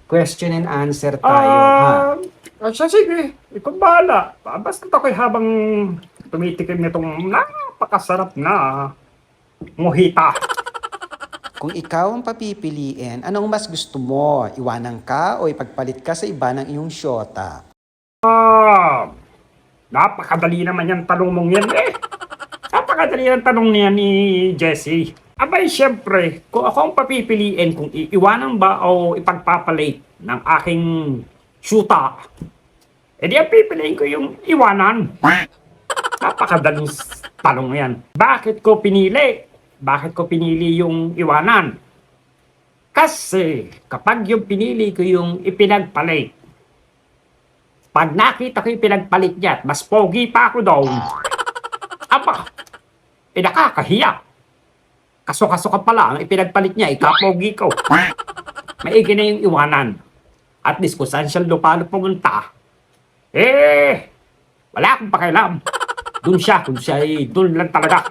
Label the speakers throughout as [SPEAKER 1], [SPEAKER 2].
[SPEAKER 1] Question and answer tayo, ha?
[SPEAKER 2] Sige, ikaw bahala. Basta ako'y habang tumitikim nitong napakasarap na mojita.
[SPEAKER 1] Kung ikaw ang papipiliin, anong mas gusto mo? Iwanan ka o ipagpalit ka sa iba ng iyong syota?
[SPEAKER 2] Napakadali naman yung tanong mong yan eh. Napakadali ang tanong niya ni Jessie. Abay, syempre, kung ako ang papipiliin kung iiwanan ba o ipagpapalit ng aking syuta, edi ang pipiliin ko yung iwanan. Napakadaling tanong yan. Bakit ko pinili? Bakit ko pinili yung iwanan? Kasi kapag yung pinili ko yung ipinagpalit, pag nakita ko yung pinagpalit niya at mas pogi pa ako doon, aba, nakakahiya. Kaso-kaso ka pala, ang ipinagpalit niya, ikapogi ko. Maigi na yung iwanan. At least kung saan siya lupalo pumunta, wala akong pakialam. Doon siya, doon lang talaga.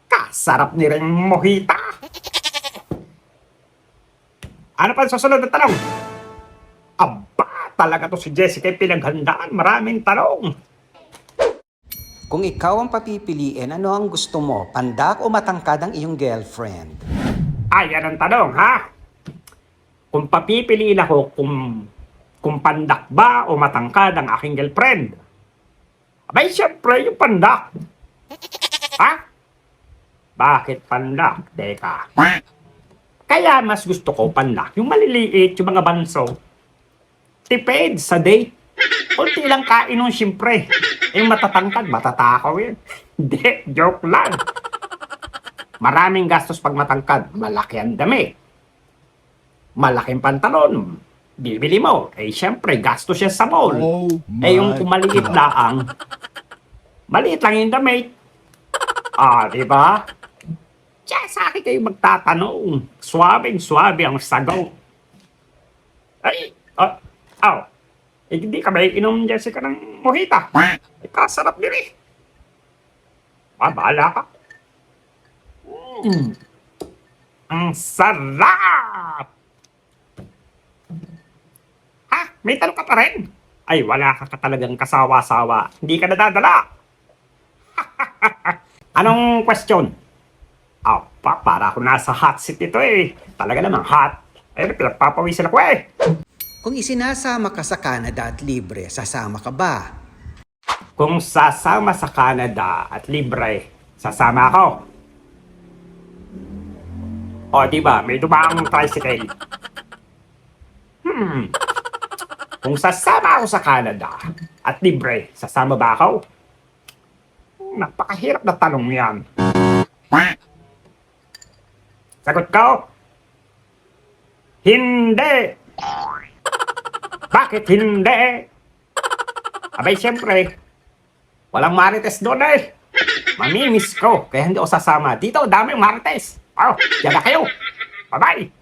[SPEAKER 2] Kasarap ni ring mojita. Ano pa ang susunod na tanong? Aba, talaga to si Jessica pinaghandaan. Maraming tanong.
[SPEAKER 1] Kung ikaw ang papipiliin, ano ang gusto mo? Pandak o matangkad ang iyong girlfriend?
[SPEAKER 2] Yan ang tanong, ha? Kung papipiliin ako kung pandak ba o matangkad ang aking girlfriend. Abay, syempre, yung pandak. Ha? Bakit pandak? Teka. Kaya mas gusto ko pandak. Yung maliliit, yung mga banso. Tipid sa date. Kunti lang kain nun, syempre. Yung matatangkad, matatakaw yun. Hindi, joke lang. Maraming gastos pag matangkad. Malaki ang dami. Malaking pantalon. Bibili mo. Syempre, gastos siya sa mall. Yung kung maliit lang, maliit lang yung damit. Diba? Diyan sa akin kayo magtatanong. Suwabing-suwabe ang sagot. Hindi ka ba inom, Jessica, ng mojita? Kasarap din eh. Bahala ka. Ang sarap! May tanong ka pa rin? Wala ka talagang kasawa-sawa. Hindi ka nadadala. Anong question? Para ako nasa hot seat ito eh. Talaga namang hot. Pinagpapawisan ako eh.
[SPEAKER 1] Kung isinasama ka sa Canada at libre, sasama ka ba?
[SPEAKER 2] Kung sasama sa Canada at libre, sasama ako. Diba? May dumaang tricycle. Kung sasama ako sa Canada at libre, sasama ba ako? Napakahirap na tanong yan. Sagot ko? Hindi! Bakit hindi? Abay, siyempre, walang marites doon eh. Mamimiss ko, kaya hindi ako sasama. Dito, daming marites. Diyan na kayo. Bye-bye!